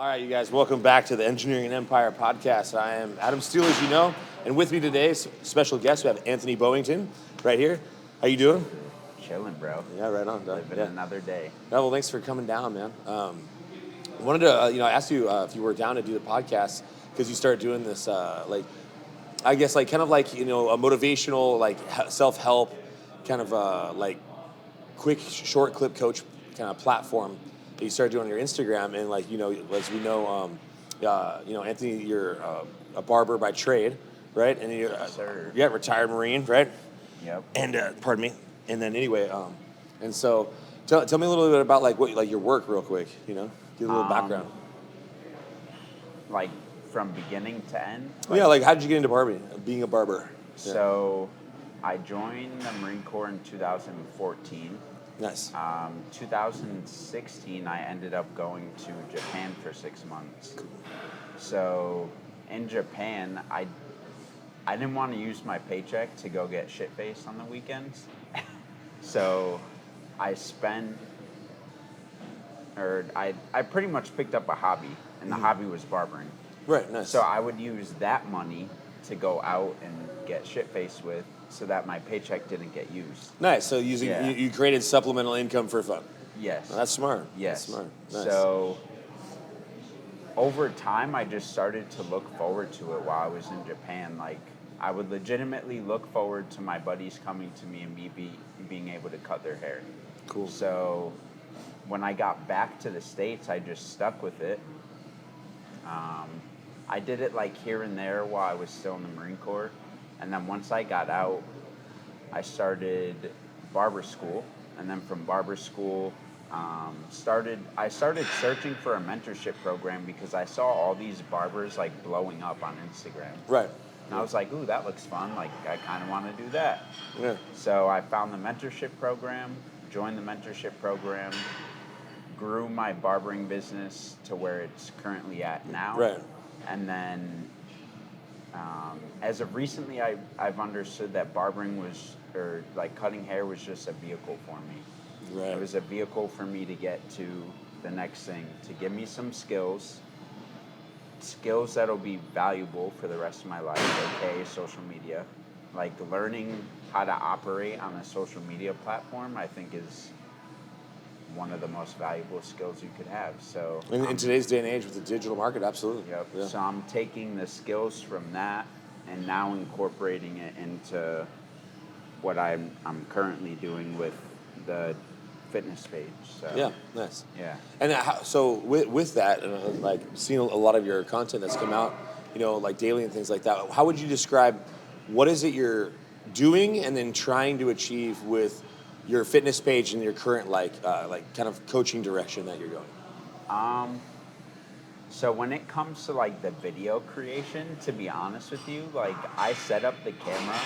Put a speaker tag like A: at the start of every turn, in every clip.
A: All right, you guys, welcome back to the Engineering and Empire podcast. I am Adam Steele, as you know, and with me today is special guest. We have Anthony Boyington right here. How you doing?
B: Chilling, bro.
A: Yeah, right on.
B: Living another day.
A: Yeah, well, thanks for coming down, man. I wanted to, I asked you if you were down to do the podcast because you started doing this, a motivational, self-help, kind of quick, short clip coach kind of platform that you started doing on your Instagram. And as we know, Anthony, you're a barber by trade, right? And you're retired Marine, right?
B: Yep.
A: And pardon me. And then anyway, and so tell me a little bit about your work real quick. Give a little background.
B: Like from beginning to end.
A: How did you get into barbering? Being a barber.
B: So, I joined the Marine Corps in 2014.
A: Nice.
B: 2016, I ended up going to Japan for 6 months. So, in Japan, I didn't want to use my paycheck to go get shit-faced on the weekends. So, I pretty much picked up a hobby, and the hobby was barbering.
A: Right, nice.
B: So, I would use that money to go out and get shit-faced with, so that my paycheck didn't get used.
A: Nice. So you created supplemental income for fun.
B: Yes.
A: Well, that's smart.
B: Yes.
A: That's smart. Nice.
B: So over time, I just started to look forward to it while I was in Japan. Like, I would legitimately look forward to my buddies coming to me and me being able to cut their hair.
A: Cool.
B: So when I got back to the States, I just stuck with it. I did it here and there while I was still in the Marine Corps. And then once I got out, I started barber school. And then from barber school, I started searching for a mentorship program because I saw all these barbers blowing up on Instagram.
A: Right.
B: And I was like, ooh, that looks fun. I kind of want to do that.
A: Yeah.
B: So I found the mentorship program, joined the mentorship program, grew my barbering business to where it's currently at now.
A: Right.
B: And then as of recently, I've understood that barbering cutting hair was just a vehicle for me.
A: Right.
B: It was a vehicle for me to get to the next thing, to give me some skills that'll be valuable for the rest of my life, aka social media. Learning how to operate on a social media platform, I think is one of the most valuable skills you could have. So
A: in today's day and age with the digital market, absolutely.
B: Yep.
A: Yeah.
B: So I'm taking the skills from that and now incorporating it into what I'm currently doing with the fitness page. So
A: Yeah, nice.
B: Yeah.
A: And so with that, seeing a lot of your content that's come out, daily and things like that, how would you describe what is it you're doing and then trying to achieve with your fitness page and your current kind of coaching direction that you're going?
B: So when it comes to the video creation, to be honest with you, I set up the camera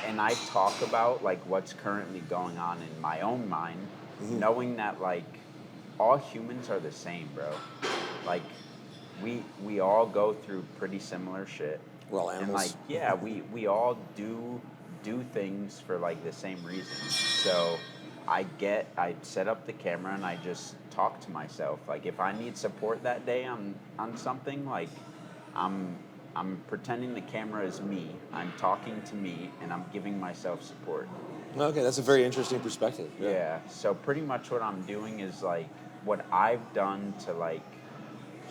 B: and I talk about what's currently going on in my own mind, knowing that all humans are the same, bro. We all go through pretty similar shit.
A: We're all animals.
B: And we all do things for the same reasons. So I set up the camera and I just talk to myself. If I need support that day on something, I'm pretending the camera is me. I'm talking to me and I'm giving myself support.
A: Okay, that's a very interesting perspective.
B: Yeah. So pretty much what I'm doing is what I've done to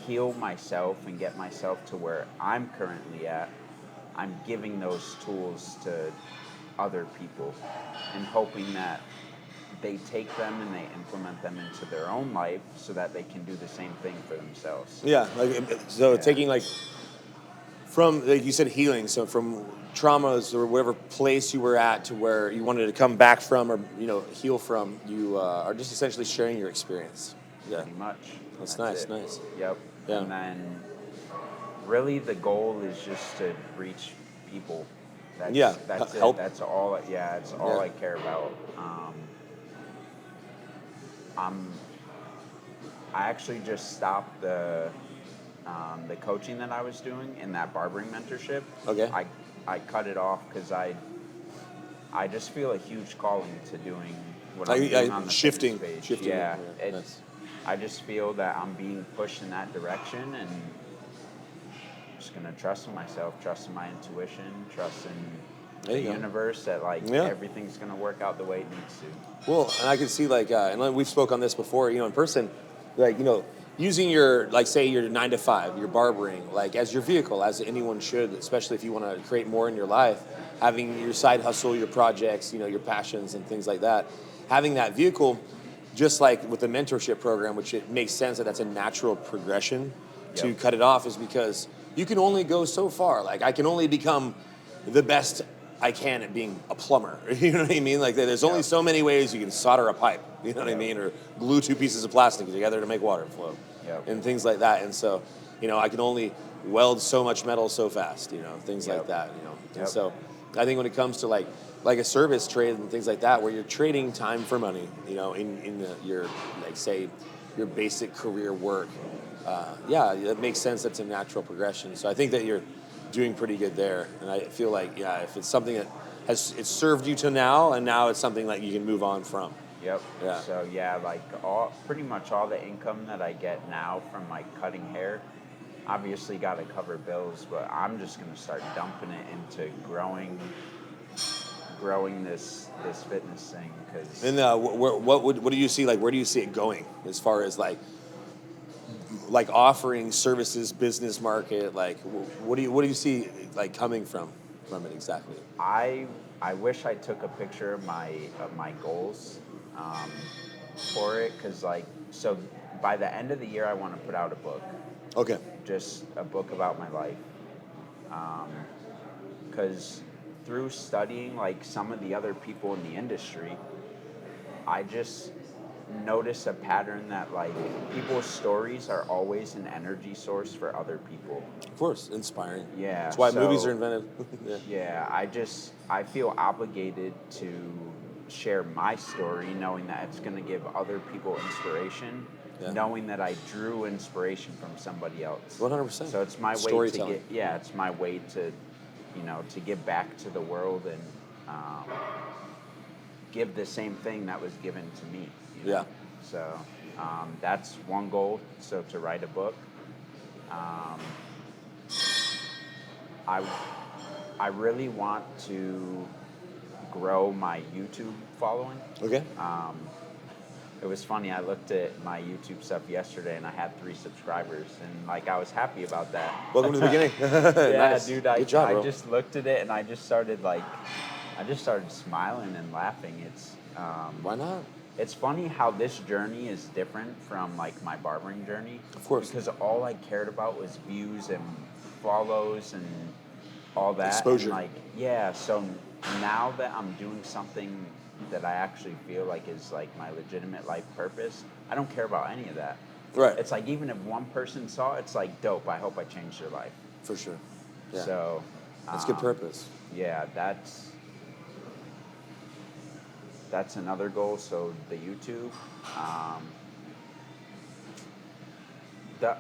B: heal myself and get myself to where I'm currently at. I'm giving those tools to other people and hoping that they take them and they implement them into their own life so that they can do the same thing for themselves.
A: Yeah, taking from, you said, healing, so from traumas or whatever place you were at to where you wanted to come back from or heal from, you are just essentially sharing your experience. Yeah.
B: Pretty much.
A: That's
B: nice. Yep.
A: Yeah.
B: And then really the goal is just to reach people. That's
A: help.
B: It. That's all. Yeah, it's all I care about. I actually just stopped the coaching that I was doing in that barbering mentorship.
A: Okay.
B: I cut it off because I just feel a huge calling to doing what I'm doing on the
A: shifting.
B: fitness page.
A: Shifting.
B: Yeah.
A: Nice.
B: I just feel that I'm being pushed in that direction, and I'm just gonna trust in myself, trust in my intuition, trust in the universe that like everything's gonna work out the way it needs to.
A: Well, and I can see and like we've spoke on this before, in person, like, using your, like, say your 9 to 5, your barbering, like as your vehicle, as anyone should, especially if you want to create more in your life, having your side hustle, your projects, your passions and things like that, having that vehicle, just like with the mentorship program, which it makes sense that that's a natural progression to cut it off, is because you can only go so far. Like, I can only become the best I can at being a plumber. You know what I mean? Like, there's only so many ways you can solder a pipe. You know what I mean? Or glue 2 pieces of plastic together to make water flow. And things like that. And so, I can only weld so much metal so fast. Things like that. And so, I think when it comes to like a service trade and things like that, where you're trading time for money, your, like, say, your basic career work, it makes sense. That's a natural progression. So I think that you're doing pretty good there, and I feel like if it's something that it's served you to now, and now it's something that you can move on from.
B: Yep. So like pretty much all the income that I get now from like cutting hair, obviously got to cover bills, but I'm just gonna start dumping it into growing this fitness thing. Cause
A: And what do you see? Like, where do you see it going as far as like offering services, business market? Like, what do you see like coming from it exactly?
B: I wish I took a picture of my goals for it, because so by the end of the year I want to put out a book.
A: Okay.
B: Just a book about my life, because through studying like some of the other people in the industry, I just notice a pattern that like people's stories are always an energy source for other people.
A: Of course, inspiring.
B: Yeah.
A: That's why movies are invented.
B: I feel obligated to share my story, knowing that it's going to give other people inspiration, knowing that I drew inspiration from somebody else.
A: 100%.
B: So it's my way to it's my way to, to give back to the world and give the same thing that was given to me.
A: Yeah.
B: So that's one goal. So to write a book. I really want to grow my YouTube following.
A: Okay.
B: It was funny. I looked at my YouTube stuff yesterday, and I had 3 subscribers, and like I was happy about that.
A: Welcome to the beginning. Nice.
B: Dude.
A: Good job, bro.
B: I just looked at it, and I just started smiling and laughing. It's
A: why not?
B: It's funny how this journey is different from like my barbering journey.
A: Of course.
B: Because all I cared about was views and follows and all that.
A: Exposure.
B: And so now that I'm doing something that I actually feel like is like my legitimate life purpose, I don't care about any of that.
A: Right.
B: It's like even if one person saw it, it's like dope. I hope I changed their life.
A: For sure. Yeah.
B: So
A: that's good purpose.
B: Yeah, that's another goal. So the YouTube.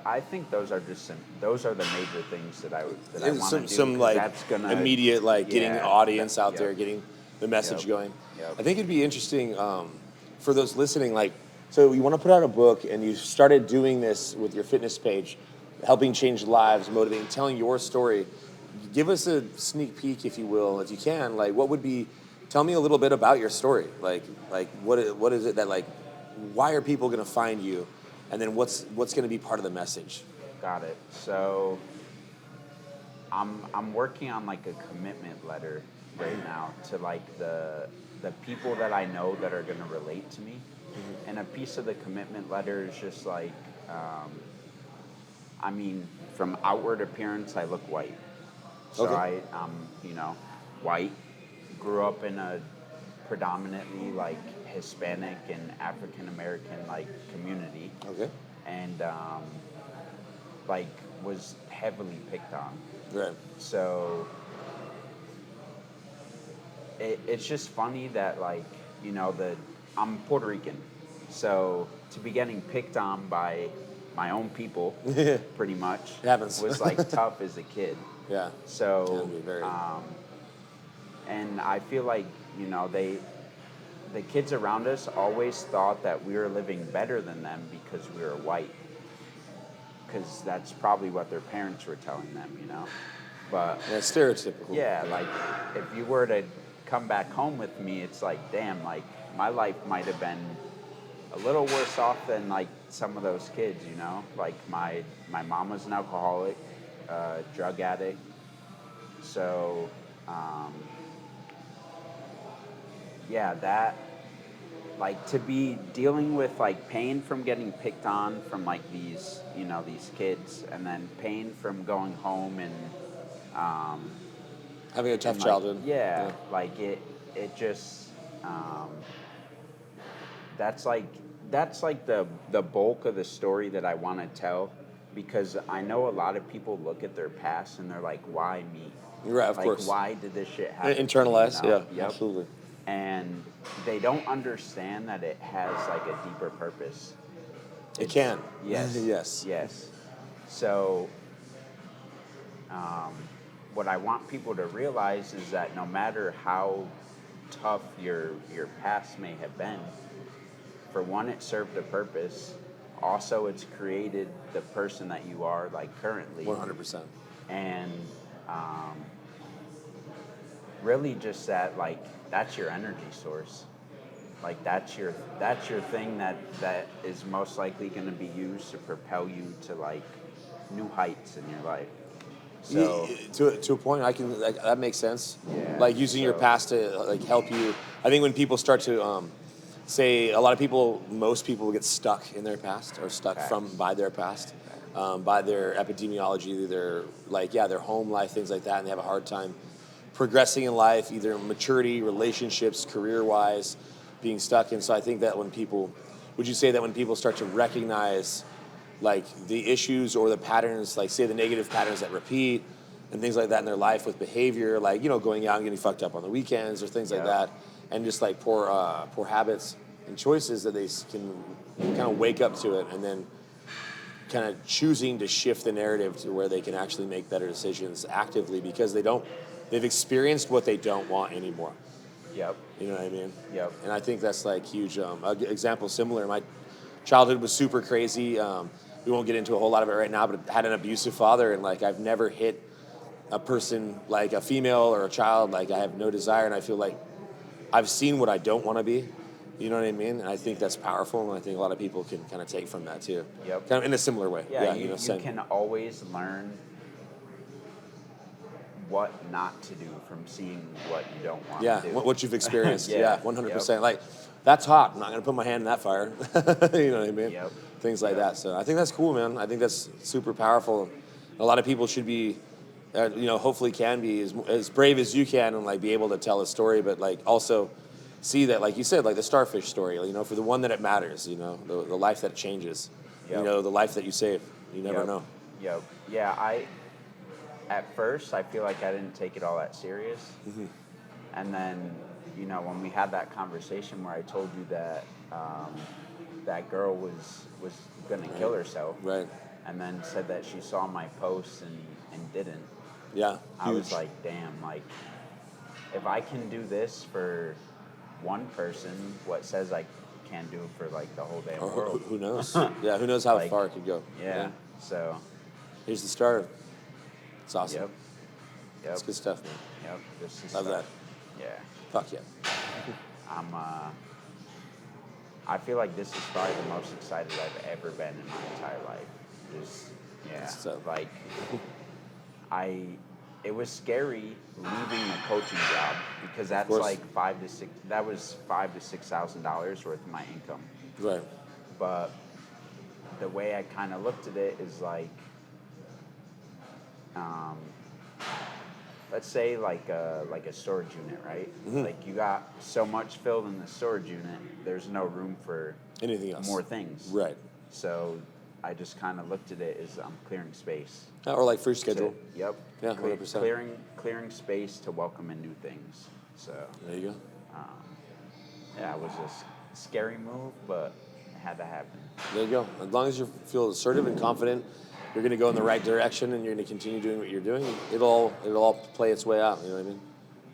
B: I think those are the major things that I want to do.
A: Some like
B: that's gonna,
A: immediate getting an audience out there, getting the message going.
B: Yep.
A: I think it'd be interesting for those listening. So you want to put out a book, and you started doing this with your fitness page, helping change lives, motivating, telling your story. Give us a sneak peek, if you will, if you can. Like, what would be? Tell me a little bit about your story. Like what is it that why are people going to find you? And then what's going to be part of the message?
B: Got it. So I'm working on like a commitment letter right now to like the people that I know that are going to relate to me. Mm-hmm. And a piece of the commitment letter is just like, from outward appearance, I look white. So I'm white. Grew up in a predominantly like Hispanic and African American community. Okay. And was heavily picked on. Right. So it's just funny that I'm Puerto Rican, so to be getting picked on by my own people, pretty much, it happens. Was tough as a kid. Yeah. So and I feel like they the kids around us always thought that we were living better than them because we were white. Because that's probably what their parents were telling them, you know? But
A: Yeah, stereotypical.
B: yeah, like if you were to come back home with me, it's like, damn, like my life might have been a little worse off than like some of those kids, you know? Like my mom was an alcoholic, drug addict. So, yeah, that, like to be dealing with like pain from getting picked on from like these, you know, these kids, and then pain from going home and,
A: Having a tough
B: and, like,
A: childhood.
B: yeah, like it just, that's like the bulk of the story that I want to tell, because I know a lot of people look at their past and they're like, why me?
A: Right, of
B: Like,
A: course.
B: why did this shit happen to me,
A: Internalize,
B: you know?
A: yeah, absolutely.
B: And they don't understand that it has like a deeper purpose.
A: It can.
B: Yes.
A: Yes.
B: Yes. So, what I want people to realize is that no matter how tough your past may have been, for one, it served a purpose. Also, it's created the person that you are, like currently.
A: 100%.
B: And really, just that, like, that's your energy source. Like that's your thing that is most likely going to be used to propel you to like new heights in your life. So
A: To a point, I can like, that makes sense.
B: Yeah,
A: Like using your
B: so-
A: past to like help you. I think when people start to say, a lot of people, most people get stuck in their past or stuck
B: Facts.
A: by their past, by their epidemiology, their like their home life, things like that, and they have a hard time progressing in life, either maturity, relationships, career wise, being stuck. And so I think that would you say that when people start to recognize like the issues or the patterns, like say the negative patterns that repeat and things like that in their life with behavior, like, you know, going out and getting fucked up on the weekends or things like that, and just like poor habits and choices, that they can kind of wake up to it and then kind of choosing to shift the narrative to where they can actually make better decisions actively, because they've experienced what they don't want anymore.
B: Yep.
A: You know what I mean?
B: Yep.
A: And I think that's like huge. Example similar. My childhood was super crazy. We won't get into a whole lot of it right now, but I had an abusive father, and like I've never hit a person, like a female or a child. Like I have no desire, and I feel like I've seen what I don't want to be. You know what I mean? And I think that's powerful, and I think a lot of people can kind of take from that too.
B: Yep.
A: Kind of in a similar way.
B: Yeah,
A: you know,
B: you
A: same.
B: can always learn what not to do from seeing what you don't want
A: Yeah,
B: to do.
A: what you've experienced.
B: Yeah,
A: Yeah, 100%. Like, that's hot. I'm not going to put my hand in that fire. You know what I mean?
B: Yep.
A: Things like that. So I think that's cool, man. I think that's super powerful. A lot of people should be, you know, hopefully can be as brave as you can and like be able to tell a story, but like also see that, like you said, like the starfish story, you know, for the one that it matters, you know, the life that changes,
B: Yep.
A: you know, the life that you save. You never know.
B: Yep. Yeah, at first, I feel like I didn't take it all that serious.
A: Mm-hmm.
B: And then, you know, when we had that conversation where I told you that that girl was going to kill herself,
A: Right.
B: and then said that she saw my post and didn't,
A: Yeah.
B: I was like, damn, like, if I can do this for one person, what says I can't do it for, like, the whole damn
A: Or
B: world?
A: who knows? Yeah, who knows how
B: Like,
A: far it could go.
B: Yeah, so,
A: Here's the start. It's awesome.
B: yep.
A: That's good stuff, man.
B: Yep, this is
A: Love
B: stuff.
A: that.
B: Yeah.
A: Fuck yeah.
B: I feel like this is probably the most excited I've ever been in my entire life. Just, yeah,
A: So-
B: like, it was scary leaving the coaching job, because that's
A: course.
B: like $5,000 to $6,000 worth of my income.
A: Right.
B: But the way I kind of looked at it is like, let's say like a storage unit, right?
A: Mm-hmm.
B: Like you got so much filled in the storage unit, there's no room for
A: Anything else?
B: more things.
A: Right.
B: So I just kind of looked at it as I'm clearing space.
A: Or like free schedule.
B: Yep.
A: Yeah, 100%.
B: Clearing space to welcome in new things. So
A: There you go.
B: yeah, it was a scary move, but it had to happen.
A: There you go. As long as you feel assertive and confident, you're going to go in the right direction, and you're going to continue doing what you're doing. It'll all play its way out. You know what I mean?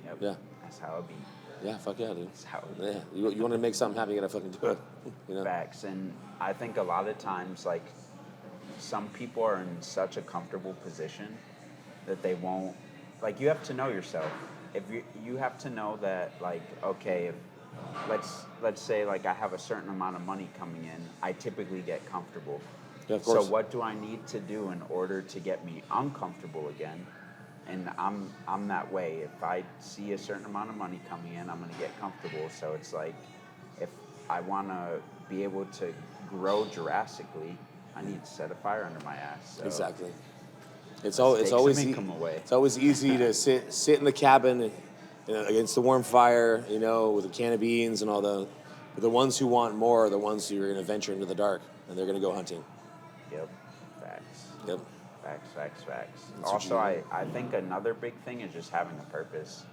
B: Yep.
A: Yeah.
B: That's how it be.
A: Yeah, fuck yeah, dude.
B: That's how
A: Yeah, you want to make something happen, you gotta fucking do it. You know?
B: facts. And I think a lot of times, like, some people are in such a comfortable position that they won't, like, you have to know yourself. If you have to know that, like, okay, if let's say like I have a certain amount of money coming in, I typically get comfortable.
A: Yeah, of
B: So
A: course.
B: what do I need to do in order to get me uncomfortable again? And I'm that way. If I see a certain amount of money coming in, I'm gonna get comfortable. So it's like, if I wanna be able to grow drastically, I need to set a fire under my ass. So
A: Exactly. It's
B: let's take
A: always
B: some income away.
A: it's always easy to sit in the cabin, against the warm fire, with a can of beans and all the. But the ones who want more are the ones who are going to venture into the dark, and they're going to go hunting.
B: Yep. Facts.
A: Yep.
B: Facts.
A: That's what
B: Also,
A: you
B: I think another big thing is just having a purpose.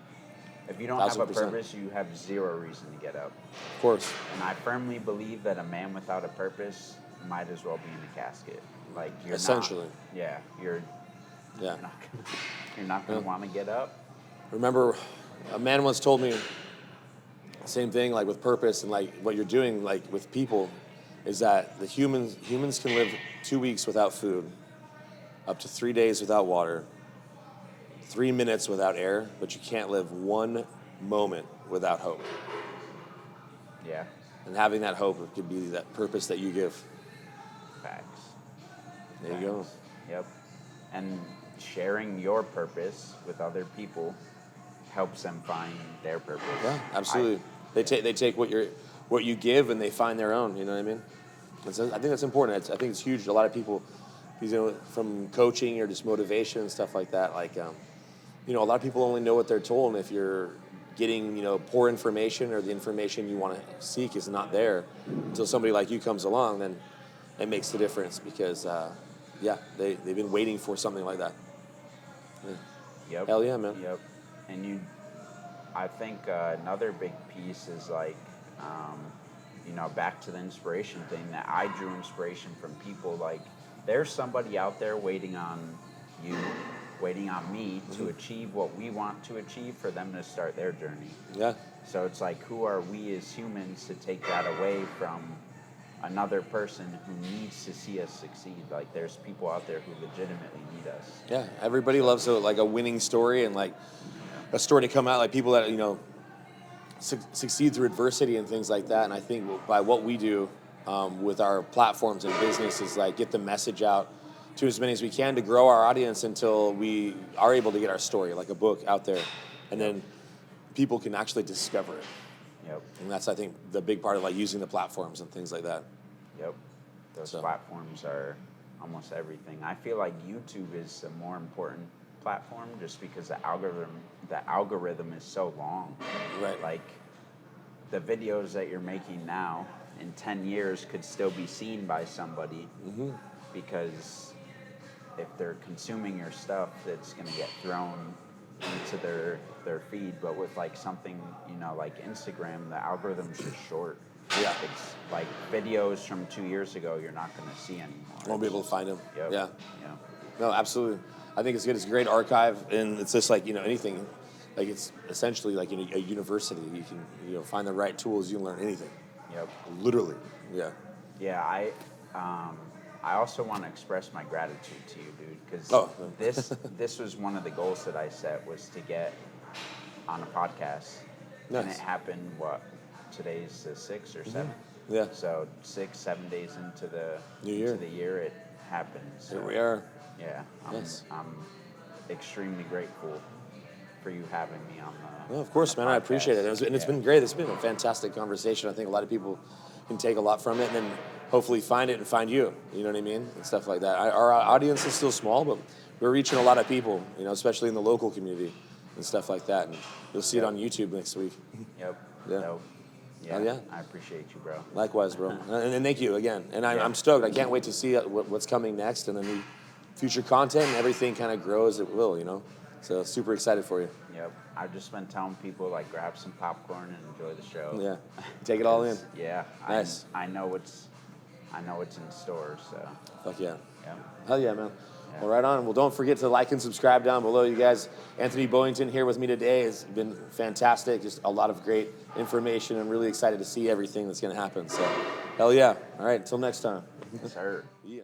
B: If you don't
A: 1000%.
B: have a purpose, you have zero reason to get up.
A: Of course.
B: And I firmly believe that a man without a purpose might as well be in a casket. Like, you're
A: Essentially.
B: not. Yeah. You're
A: Yeah.
B: you're not gonna want to get up.
A: Remember, a man once told me, same thing, like with purpose and like what you're doing, like with people, is that the humans can live 2 weeks without food, up to 3 days without water, 3 minutes without air, but you can't live 1 moment without hope.
B: Yeah.
A: And having that hope could be that purpose that you give.
B: Facts.
A: There you go.
B: Yep. And sharing your purpose with other people helps them find their purpose.
A: Yeah, absolutely. They take what you give and they find their own. You know what I mean? I think that's important. I think it's huge. A lot of people, from coaching or just motivation and stuff like that. Like, a lot of people only know what they're told, and if you're getting poor information or the information you want to seek is not there until somebody like you comes along, then it makes the difference because they've been waiting for something like that. Yeah.
B: Yep.
A: Hell yeah, man.
B: Yep. And I think another big piece is like, back to the inspiration thing, that I drew inspiration from people. Like, there's somebody out there waiting on you, waiting on me to achieve what we want to achieve for them to start their journey.
A: Yeah.
B: So it's like, who are we as humans to take that away from another person who needs to see us succeed? Like, there's people out there who legitimately need us.
A: Yeah, everybody loves a winning story and like a story to come out, like people that succeed through adversity and things like that. And I think by what we do with our platforms and business is like get the message out to as many as we can to grow our audience until we are able to get our story, like a book, out there, and then people can actually discover it.
B: Yep.
A: And that's, I think, the big part of like using the platforms and things like that.
B: Yep. Those platforms are almost everything. I feel like YouTube is a more important platform just because the algorithm is so long.
A: Right.
B: Like, the videos that you're making now in 10 years could still be seen by somebody because if they're consuming your stuff, that's going to get thrown into their feed. But with like something, like Instagram, the algorithm's just short.
A: Yeah.
B: It's like videos from 2 years ago you're not going to see anymore.
A: Won't be able to find them.
B: Yep.
A: Yeah.
B: Yeah.
A: No, absolutely. I think it's good. It's a great archive, and it's just like anything. Like, it's essentially like a university. You can find the right tools. You can learn anything.
B: Yep.
A: Literally. Yeah.
B: Yeah. I also want to express my gratitude to you, dude, because this was one of the goals that I set, was to get on a podcast.
A: Nice.
B: And it happened. Today's the 6th or 7th.
A: Yeah.
B: So 6-7 days into the
A: New year.
B: into the year, it happened. So,
A: Here we are.
B: Yeah.
A: Yes.
B: I'm extremely grateful for you having me on the.
A: Well, of course, man. I appreciate it. It's been great. It's been a fantastic conversation. I think a lot of people can take a lot from it, and then hopefully find it and find you. You know what I mean? And stuff like that. Our audience is still small, but we're reaching a lot of people. Especially in the local community and stuff like that. And you'll see it on YouTube next week.
B: Yep.
A: Yeah.
B: Dope. Yeah,
A: Oh, yeah.
B: I appreciate you, bro.
A: Likewise, bro. And thank you again. And I'm stoked. I can't wait to see what's coming next and then future content and everything kind of grows. It will, So super excited for you.
B: Yep. I've just been telling people, like, grab some popcorn and enjoy the show.
A: Yeah. Take it all in.
B: Yeah.
A: Nice.
B: I know what's in store. So.
A: Fuck yeah.
B: Yeah.
A: Hell yeah, man. Well, right on. Well, don't forget to like and subscribe down below, you guys. Anthony Boyington here with me today has been fantastic. Just a lot of great information. I'm really excited to see everything that's going to happen. So, hell yeah. All right, until next time.
B: Yes, sir.
A: Yeah.